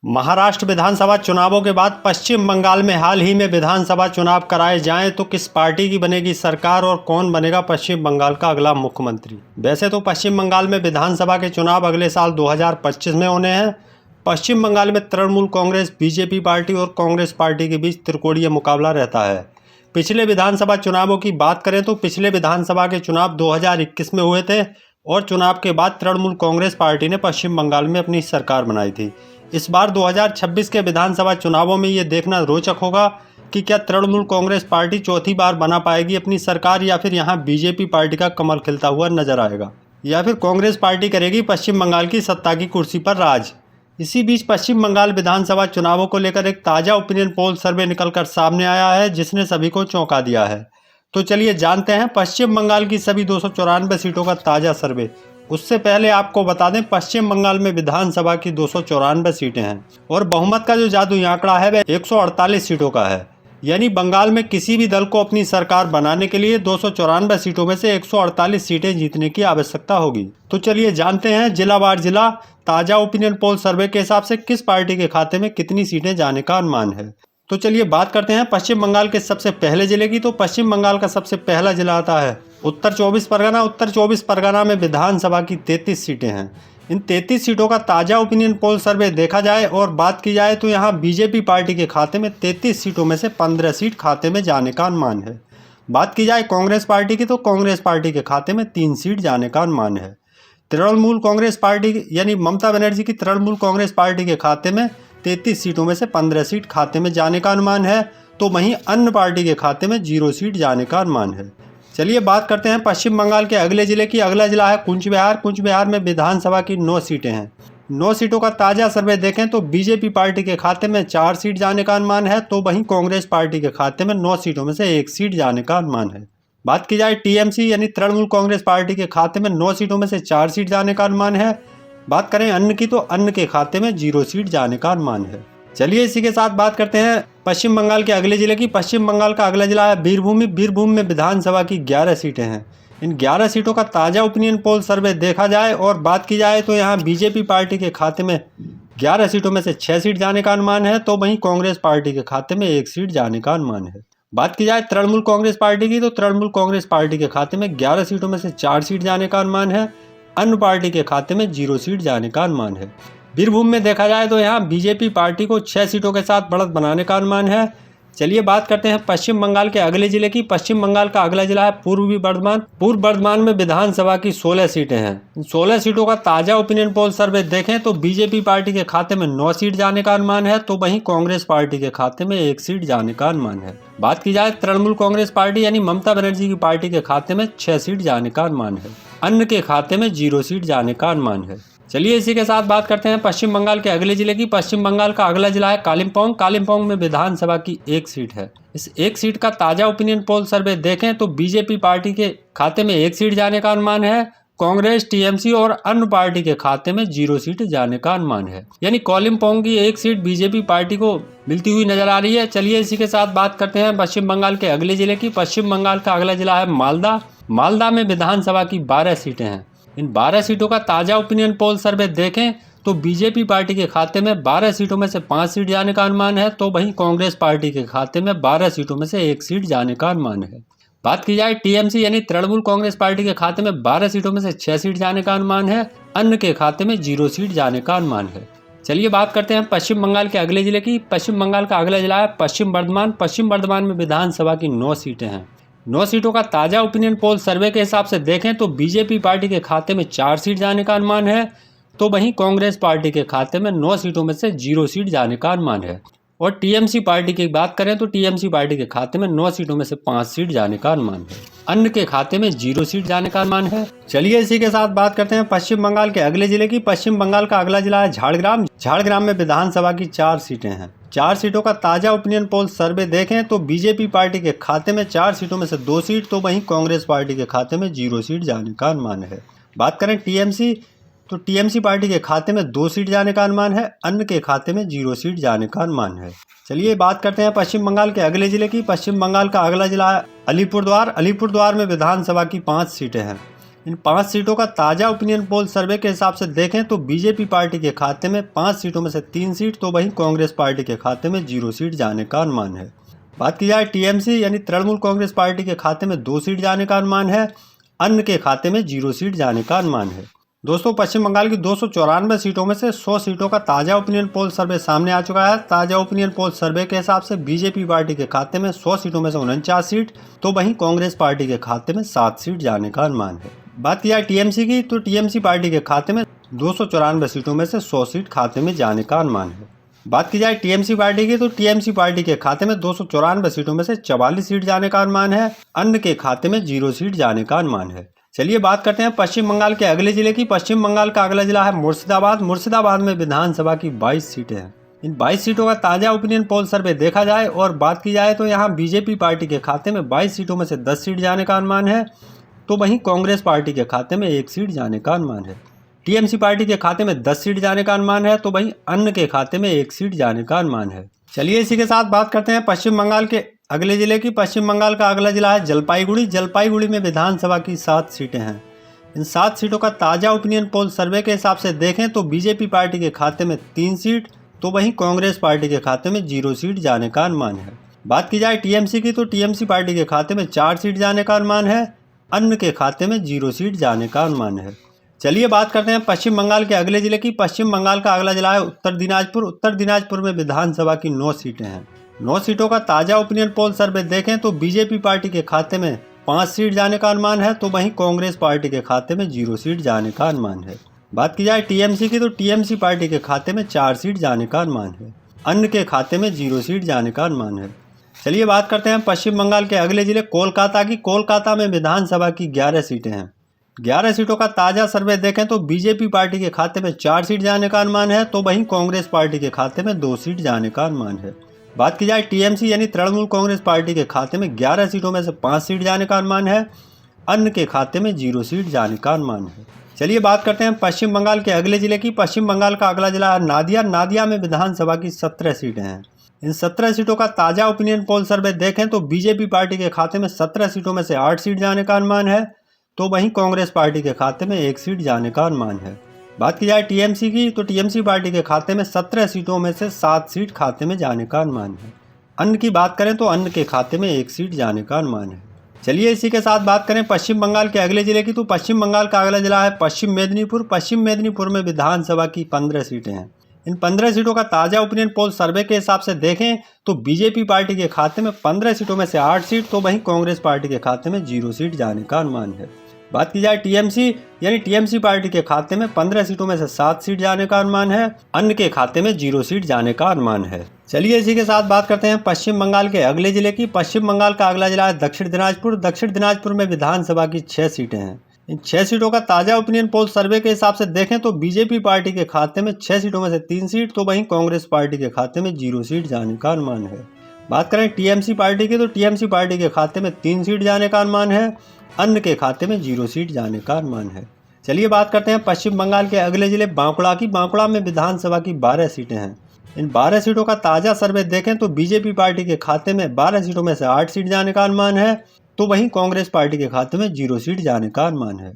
महाराष्ट्र विधानसभा चुनावों के बाद पश्चिम बंगाल में हाल ही में विधानसभा चुनाव कराए जाएं तो किस पार्टी की बनेगी सरकार और कौन बनेगा पश्चिम बंगाल का अगला मुख्यमंत्री। वैसे तो पश्चिम बंगाल में विधानसभा के चुनाव अगले साल 2025 में होने हैं। पश्चिम बंगाल में तृणमूल कांग्रेस, बीजेपी पार्टी और कांग्रेस पार्टी के बीच त्रिकोणीय मुकाबला रहता है। पिछले विधानसभा चुनावों की बात करें तो पिछले विधानसभा के चुनाव 2021 में हुए थे और चुनाव के बाद तृणमूल कांग्रेस पार्टी ने पश्चिम बंगाल में अपनी सरकार बनाई थी। इस बार 2026 के विधानसभा चुनावों में ये देखना रोचक होगा कि क्या तृणमूल कांग्रेस पार्टी चौथी बार बना पाएगी अपनी सरकार या फिर यहाँ बीजेपी पार्टी का कमल खिलता हुआ नजर आएगा या फिर कांग्रेस पार्टी करेगी पश्चिम बंगाल की सत्ता की कुर्सी पर राज। इसी बीच पश्चिम बंगाल विधानसभा चुनावों को लेकर एक ताज़ा ओपिनियन पोल सर्वे निकलकर सामने आया है जिसने सभी को चौंका दिया है। तो चलिए जानते हैं पश्चिम बंगाल की सभी 294 सीटों का ताज़ा सर्वे। उससे पहले आपको बता दें पश्चिम बंगाल में विधानसभा की 294 सीटें हैं और बहुमत का जो जादुई आंकड़ा है वह 148 सीटों का है। यानी बंगाल में किसी भी दल को अपनी सरकार बनाने के लिए 294 सीटों में से 148 सीटें जीतने की आवश्यकता होगी। तो चलिए जानते हैं जिलावार जिला ताज़ा ओपिनियन पोल सर्वे के हिसाब से किस पार्टी के खाते में कितनी सीटें जाने का अनुमान है। तो चलिए बात करते हैं पश्चिम बंगाल के सबसे पहले जिले की। तो पश्चिम बंगाल का सबसे पहला जिला आता है उत्तर 24 परगना। उत्तर 24 परगना में विधानसभा की 33 सीटें हैं। इन 33 सीटों का ताज़ा ओपिनियन पोल सर्वे देखा जाए और बात की जाए तो यहाँ बीजेपी पार्टी के खाते में 33 सीटों में से 15 सीट खाते में जाने का अनुमान है। बात की जाए कांग्रेस पार्टी की तो कांग्रेस पार्टी के खाते में 3 सीट जाने का अनुमान है। तृणमूल कांग्रेस पार्टी यानी ममता बनर्जी की तृणमूल कांग्रेस पार्टी के खाते में 33 सीटों में से 15 सीट खाते में जाने का अनुमान है। तो वहीं अन्य पार्टी के खाते में 0 सीट जाने का अनुमान है। चलिए बात करते हैं पश्चिम बंगाल के अगले जिले की। अगला जिला है कूच बिहार। कूच बिहार में विधानसभा की 9 सीटें हैं। 9 सीटों का ताज़ा सर्वे देखें तो बीजेपी पार्टी के खाते में 4 सीट जाने का अनुमान है। तो वहीं कांग्रेस पार्टी के खाते में 9 सीटों में से 1 सीट जाने का अनुमान है। बात की जाए टीएमसी यानी तृणमूल कांग्रेस पार्टी के खाते में 9 सीटों में से 4 सीट जाने का अनुमान है। बात करें अन्य की तो अन्य के खाते में 0 सीट जाने का अनुमान है। चलिए इसी के साथ बात करते हैं पश्चिम बंगाल के अगले जिले की। पश्चिम बंगाल का अगला जिला है बीरभूम। बीरभूम में विधानसभा की 11 सीटें हैं। इन 11 सीटों का ताज़ा ओपिनियन पोल सर्वे देखा जाए और बात की जाए तो यहाँ बीजेपी पार्टी के खाते में 11 सीटों में से 6 सीट जाने का अनुमान है। तो वहीं कांग्रेस पार्टी के खाते में 1 सीट जाने का अनुमान है। बात की जाए तृणमूल कांग्रेस पार्टी की तो तृणमूल कांग्रेस पार्टी के खाते में 11 सीटों में से 4 सीट जाने का अनुमान है। अन्य पार्टी के खाते में 0 सीट जाने का अनुमान है। बीरभूम में देखा जाए तो यहाँ बीजेपी पार्टी को 6 सीटों के साथ बढ़त बनाने का अनुमान है। चलिए बात करते हैं पश्चिम बंगाल के अगले जिले की। पश्चिम बंगाल का अगला जिला है पूर्वी बर्धमान। पूर्व बर्धमान में विधानसभा की 16 सीटें हैं। इन 16 सीटों का ताज़ा ओपिनियन पोल सर्वे देखें तो बीजेपी पार्टी के खाते में 9 सीट जाने का अनुमान है। तो वहीं कांग्रेस पार्टी के खाते में 1 सीट जाने का अनुमान है। बात की जाए तृणमूल कांग्रेस पार्टी यानी ममता बनर्जी की पार्टी के खाते में 6 सीट जाने का अनुमान है। अन्य के खाते में 0 सीट जाने का अनुमान है। चलिए इसी के साथ बात करते हैं पश्चिम बंगाल के अगले जिले की। पश्चिम बंगाल का अगला जिला है कालिम्पोंग। कालिम्पोंग में विधानसभा की 1 सीट है। इस 1 सीट का ताज़ा ओपिनियन पोल सर्वे देखें तो बीजेपी पार्टी के खाते में 1 सीट जाने का अनुमान है। कांग्रेस, टीएमसी और अन्य पार्टी के खाते में 0 सीट जाने का अनुमान है। यानी कालिम्पोंग की 1 सीट बीजेपी पार्टी को मिलती हुई नजर आ रही है। चलिए इसी के साथ बात करते हैं पश्चिम बंगाल के अगले जिले की। पश्चिम बंगाल का अगला जिला है मालदा। मालदा में विधानसभा की 12 सीटें हैं। इन 12 सीटों का ताज़ा ओपिनियन पोल सर्वे देखें तो बीजेपी पार्टी के खाते में 12 सीटों में से 5 सीट जाने का अनुमान है। तो वहीं कांग्रेस पार्टी के खाते में 12 सीटों में से 1 सीट जाने का अनुमान है। बात की जाए टीएमसी यानी तृणमूल कांग्रेस पार्टी के खाते में 12 सीटों में से 6 सीट जाने का अनुमान है। अन्य के खाते में 0 सीट जाने का अनुमान है। चलिए बात करते हैं पश्चिम बंगाल के अगले जिले की। पश्चिम बंगाल का अगला जिला है पश्चिम बर्धमान। पश्चिम बर्धमान में विधानसभा की 9 सीटें हैं। 9 सीटों का ताज़ा ओपिनियन पोल सर्वे के हिसाब से देखें तो बीजेपी पार्टी के खाते में 4 सीट जाने का अनुमान है। तो वहीं कांग्रेस पार्टी के खाते में 9 सीटों में से 0 सीट जाने का अनुमान है। और टीएमसी पार्टी की बात करें तो टीएमसी पार्टी के खाते में 9 सीटों में से 5 सीट जाने का अनुमान है। अन्य के खाते में 0 सीट जाने का अनुमान है। चलिए इसी के साथ बात करते हैं पश्चिम बंगाल के अगले जिले की। पश्चिम बंगाल का अगला जिला है झाड़ग्राम। झाड़ग्राम में विधानसभा की 4 सीटें हैं। 4 सीटों का ताज़ा ओपिनियन पोल सर्वे देखें तो बीजेपी पार्टी के खाते में 4 सीटों में से 2 सीट। तो वहीं कांग्रेस पार्टी के खाते में 0 सीट जाने का अनुमान है। बात करें टीएमसी तो टीएमसी पार्टी के खाते में 2 सीट जाने का अनुमान है। अन्य के खाते में 0 सीट जाने का अनुमान है। चलिए बात करते हैं पश्चिम बंगाल के अगले जिले की। पश्चिम बंगाल का अगला जिला है अलीपुरद्वार। अलीपुरद्वार में विधानसभा की 5 सीटें हैं। इन 5 सीटों का ताज़ा ओपिनियन पोल सर्वे के हिसाब से देखें तो बीजेपी पार्टी के खाते में 5 सीटों में से 3 सीट, तो वहीं कांग्रेस पार्टी के खाते में 0 सीट जाने का अनुमान है। बात की जाए टीएमसी यानी तृणमूल कांग्रेस पार्टी के खाते में 2 सीट जाने का अनुमान है, अन्य के खाते में 0 सीट जाने का अनुमान है। दोस्तों, पश्चिम बंगाल की 294 सीटों में से 100 सीटों का ताज़ा ओपिनियन पोल सर्वे सामने आ चुका है। ताज़ा ओपिनियन पोल सर्वे के हिसाब से बीजेपी पार्टी के खाते में 100 सीटों में से 49 सीट, तो वहीं कांग्रेस पार्टी के खाते में 7 सीट जाने का अनुमान है। बात की जाए टीएमसी की, तो टीएमसी पार्टी के खाते में 294 सीटों में से 100 सीट खाते में जाने का अनुमान है। बात की जाए टीएमसी पार्टी की, तो टीएमसी पार्टी के खाते में 294 सीटों में से 44 सीट जाने का अनुमान है, अन्य के खाते में 0 सीट जाने का अनुमान है। चलिए बात करते हैं पश्चिम बंगाल के अगले जिले की। पश्चिम बंगाल का अगला जिला है मुर्शिदाबाद। मुर्शिदाबाद में विधानसभा की 22 सीटें हैं। इन 22 सीटों का ताज़ा ओपिनियन पोल सर्वे देखा जाए और बात की जाए तो यहाँ बीजेपी पार्टी के खाते में 22 सीटों में से 10 सीट जाने का अनुमान है, तो वहीं कांग्रेस पार्टी के खाते में 1 सीट जाने का अनुमान है। टीएमसी पार्टी के खाते में 10 सीट जाने का अनुमान है, तो वहीं अन्य के खाते में 1 सीट जाने का अनुमान है। चलिए इसी के साथ बात करते हैं पश्चिम बंगाल के अगले जिले की। पश्चिम बंगाल का अगला जिला है जलपाईगुड़ी। जलपाईगुड़ी में विधानसभा की 7 सीटें हैं। इन 7 सीटों का ताज़ा ओपिनियन पोल सर्वे के हिसाब से देखें तो बीजेपी पार्टी के खाते में 3 सीट, तो वहीं कांग्रेस पार्टी के खाते में 0 सीट जाने का अनुमान है। बात की जाए टीएमसी की, तो टीएमसी पार्टी के खाते में 4 सीट जाने का अनुमान है, अन्य के खाते में 0 सीट जाने का अनुमान है। चलिए बात करते हैं पश्चिम बंगाल के अगले जिले की। पश्चिम बंगाल का अगला जिला है उत्तर दिनाजपुर। उत्तर दिनाजपुर में विधानसभा की 9 सीटें हैं। 9 सीटों का ताज़ा ओपिनियन पोल सर्वे देखें तो बीजेपी पार्टी के खाते में 5 सीट जाने का अनुमान है, तो वहीं कांग्रेस पार्टी के खाते में 0 सीट जाने का अनुमान है। बात की जाए टीएमसी की, तो टीएमसी पार्टी के खाते में 4 सीट जाने का अनुमान है, अन्य के खाते में 0 सीट जाने का अनुमान है। चलिए बात करते हैं पश्चिम बंगाल के अगले जिले कोलकाता की। कोलकाता में विधानसभा की 11 सीटें हैं। 11 सीटों का ताज़ा सर्वे देखें तो बीजेपी पार्टी के खाते में 4 सीट जाने का अनुमान है, तो वहीं कांग्रेस पार्टी के खाते में 2 सीट जाने का अनुमान है। बात की जाए टीएमसी यानी तृणमूल कांग्रेस पार्टी के खाते में 11 सीटों में से 5 सीट जाने का अनुमान है, अन्य के खाते में 0 सीट जाने का अनुमान है। चलिए बात करते हैं पश्चिम बंगाल के अगले जिले की। पश्चिम बंगाल का अगला जिला है नादिया। नादिया में विधानसभा की 17 सीटें हैं। इन 17 सीटों का ताज़ा ओपिनियन पोल सर्वे देखें तो बीजेपी पार्टी के खाते में 17 सीटों में से 8 सीट जाने का अनुमान है, तो वहीं कांग्रेस पार्टी के खाते में 1 सीट जाने का अनुमान है। बात की जाए टीएमसी की, तो टीएमसी पार्टी के खाते में 17 सीटों में से 7 सीट खाते में जाने का अनुमान है। अन्य की बात करें तो अन्य के खाते में 1 सीट जाने का अनुमान है। चलिए इसी के साथ बात करें पश्चिम बंगाल के अगले जिले की। तो पश्चिम बंगाल का अगला जिला है पश्चिम मेदिनीपुर। पश्चिम मेदिनीपुर में विधानसभा की 15 सीटें हैं। इन 15 सीटों का ताज़ा ओपिनियन पोल सर्वे के हिसाब से देखें तो बीजेपी पार्टी के खाते में 15 सीटों में से 8 सीट, तो वहीं कांग्रेस पार्टी के खाते में 0 सीट जाने का अनुमान है। बात की जाए टीएमसी यानी टीएमसी पार्टी के खाते में 15 सीटों में से 7 सीट जाने का अनुमान है, अन्य के खाते में 0 सीट जाने का अनुमान है। चलिए इसी के साथ बात करते हैं पश्चिम बंगाल के अगले जिले की। पश्चिम बंगाल का अगला जिला है दक्षिण दिनाजपुर। दक्षिण दिनाजपुर में विधानसभा की 6 सीटें हैं। इन 6 सीटों का ताज़ा ओपिनियन पोल सर्वे के हिसाब से देखें तो बीजेपी पार्टी के खाते में 6 सीटों में से 3 सीट, तो वहीं कांग्रेस पार्टी के खाते में 0 सीट जाने का अनुमान है। बात करें टीएमसी पार्टी की, तो टीएमसी पार्टी के खाते में 3 सीट जाने का अनुमान है, अन्य के खाते में 0 सीट जाने का अनुमान है। चलिए बात करते हैं पश्चिम बंगाल के अगले जिले बांकुड़ा की। बांकुड़ा में विधानसभा की 12 सीटें हैं। इन 12 सीटों का ताज़ा सर्वे देखें तो बीजेपी पार्टी के खाते में 12 सीटों में से 8 सीट जाने का अनुमान है, तो वहीं कांग्रेस पार्टी के खाते में 0 सीट जाने का अनुमान है।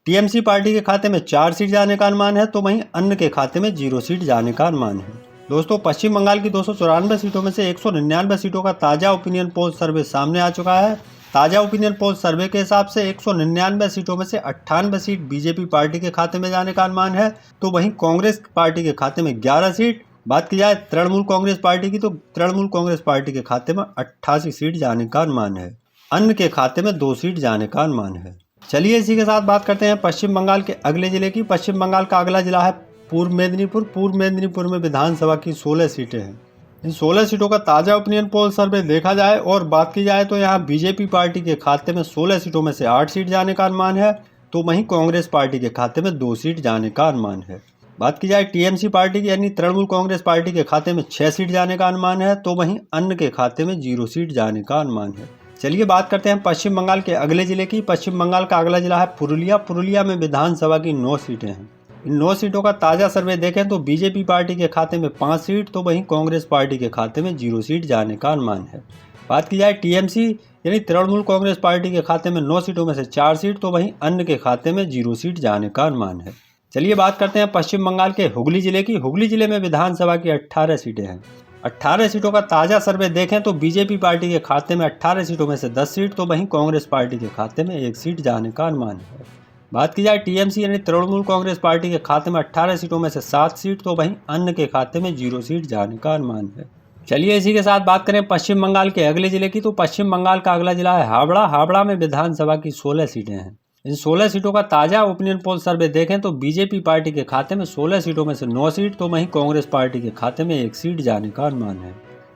टीएमसी पार्टी के खाते में 4 सीट जाने का अनुमान है, तो वहीं अन्य के खाते में 0 सीट जाने का अनुमान है। दोस्तों, पश्चिम बंगाल की 294 सीटों में से 199 सीटों का ताज़ा ओपिनियन पोल सर्वे सामने आ चुका है। ताज़ा ओपिनियन पोल सर्वे के हिसाब से 199 सीटों में से 98 सीट बीजेपी पार्टी के खाते में जाने का अनुमान है, तो वहीं कांग्रेस पार्टी के खाते में 11 सीट। बात की जाए तृणमूल कांग्रेस पार्टी की, तो तृणमूल कांग्रेस पार्टी के खाते में 88 सीट जाने का अनुमान है, अन्य के खाते में 2 सीट जाने का अनुमान है। चलिए इसी के साथ बात करते हैं पश्चिम बंगाल के अगले जिले की। पश्चिम बंगाल का अगला जिला है पूर्व मेदिनीपुर। पूर्व मेदिनीपुर में विधानसभा की 16 सीटें हैं। इन 16 सीटों का ताज़ा ओपिनियन पोल सर्वे देखा जाए और बात की जाए तो यहाँ बीजेपी पार्टी के खाते में 16 सीटों में से 8 सीट जाने का अनुमान है, तो वहीं कांग्रेस पार्टी के खाते में 2 सीट जाने का अनुमान है। बात की जाए टीएमसी पार्टी की यानी तृणमूल कांग्रेस पार्टी के खाते में 6 सीट जाने का अनुमान है, तो वहीं अन्य के खाते में 0 सीट जाने का अनुमान है। चलिए बात करते हैं पश्चिम बंगाल के अगले जिले की। पश्चिम बंगाल का अगला जिला है पुरुलिया। पुरुलिया में विधानसभा की 9 सीटें हैं। इन 9 सीटों का ताज़ा सर्वे देखें तो बीजेपी पार्टी के खाते में 5 सीट, तो वहीं कांग्रेस पार्टी के खाते में 0 सीट जाने का अनुमान है। बात की जाए टीएमसी यानी तृणमूल कांग्रेस पार्टी के खाते में 9 सीटों में से 4 सीट तो वहीं अन्य के खाते में 0 सीट जाने का अनुमान है। चलिए बात करते हैं पश्चिम बंगाल के हुगली जिले की। हुगली जिले में विधानसभा की 18 सीटें हैं। 18 सीटों का ताजा सर्वे देखें तो बीजेपी पार्टी के खाते में 18 सीटों में से 10 सीट तो वहीं कांग्रेस पार्टी के खाते में 1 सीट जाने का अनुमान है। बात की जाए टीएमसी यानी तृणमूल कांग्रेस पार्टी के खाते में 18 सीटों में से 7 सीट तो वहीं अन्य के खाते में 0 सीट जाने का अनुमान है। चलिए इसी के साथ बात करें पश्चिम बंगाल के अगले जिले की। तो पश्चिम बंगाल का अगला जिला है हावड़ा। हावड़ा में विधानसभा की 16 सीटें हैं। इन 16 सीटों का ताजा ओपिनियन पोल सर्वे देखें तो बीजेपी पार्टी के खाते में 16 सीटों में से 9 सीट तो वहीं कांग्रेस पार्टी के खाते में 1 सीट जाने का अनुमान है।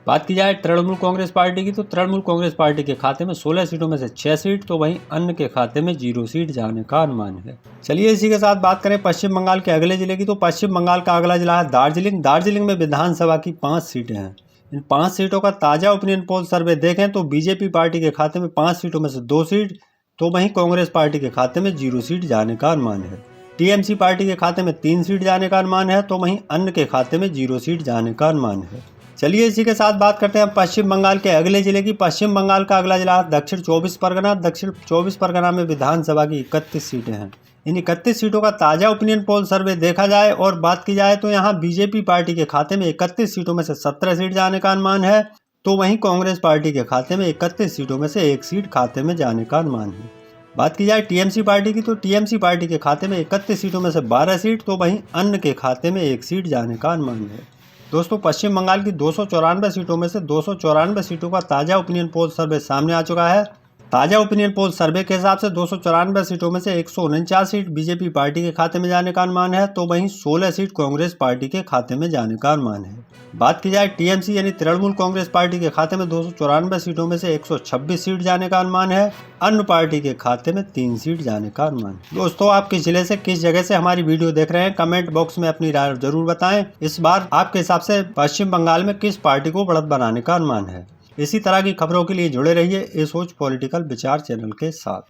बात की जाए तृणमूल कांग्रेस पार्टी की। तो तृणमूल कांग्रेस पार्टी के खाते में 16 सीटों में से 6 सीट तो वहीं अन्य के खाते में 0 सीट जाने का अनुमान है। चलिए इसी के साथ बात करें पश्चिम बंगाल के अगले जिले की। तो पश्चिम बंगाल का अगला जिला है दार्जिलिंग। दार्जिलिंग में विधानसभा की 5 सीटें हैं। इन 5 सीटों का ताजा ओपिनियन पोल सर्वे देखें तो बीजेपी पार्टी के खाते में 5 सीटों में से 2 सीट तो वहीं कांग्रेस पार्टी के खाते में 0 सीट जाने का अनुमान है। टीएमसी पार्टी के खाते में 3 सीट जाने का अनुमान है तो वहीं अन्य के खाते में 0 सीट जाने का अनुमान है। चलिए इसी के साथ बात करते हैं पश्चिम बंगाल के अगले जिले की। पश्चिम बंगाल का अगला जिला दक्षिण 24 परगना। दक्षिण 24 परगना में विधानसभा की 31 सीटें हैं। इन 31 सीटों का ताजा ओपिनियन पोल सर्वे देखा जाए और बात की जाए तो यहाँ बीजेपी पार्टी के खाते में 31 सीटों में से 17 सीट जाने का अनुमान है तो वहीं कांग्रेस पार्टी के खाते में 31 सीटों में से 1 सीट खाते में जाने का अनुमान है। बात की जाए टीएमसी पार्टी की। तो टीएमसी पार्टी के खाते में 31 सीटों में से 12 सीट तो वहीं अन्य के खाते में 1 सीट जाने का अनुमान है। दोस्तों पश्चिम बंगाल की 294 सीटों में से 294 सीटों का ताजा ओपिनियन पोल सर्वे सामने आ चुका है। ताजा ओपिनियन पोल सर्वे के हिसाब से 294 सीटों में से 149 सीट बीजेपी पार्टी के खाते में जाने का अनुमान है तो वहीं 16 सीट कांग्रेस पार्टी के खाते में जाने का अनुमान है। बात की जाए टीएमसी यानी तृणमूल कांग्रेस पार्टी के खाते में 294 सीटों में से 126 सीट जाने का अनुमान है। अन्य पार्टी के खाते में 3 सीट जाने का अनुमान है। दोस्तों आप किस जिले से किस जगह से हमारी वीडियो देख रहे हैं कमेंट बॉक्स में अपनी राय जरूर बताएं। इस बार आपके हिसाब से पश्चिम बंगाल में किस पार्टी को बढ़त बनाने का अनुमान है। इसी तरह की खबरों के लिए जुड़े रहिए ए सोच पॉलिटिकल विचार चैनल के साथ।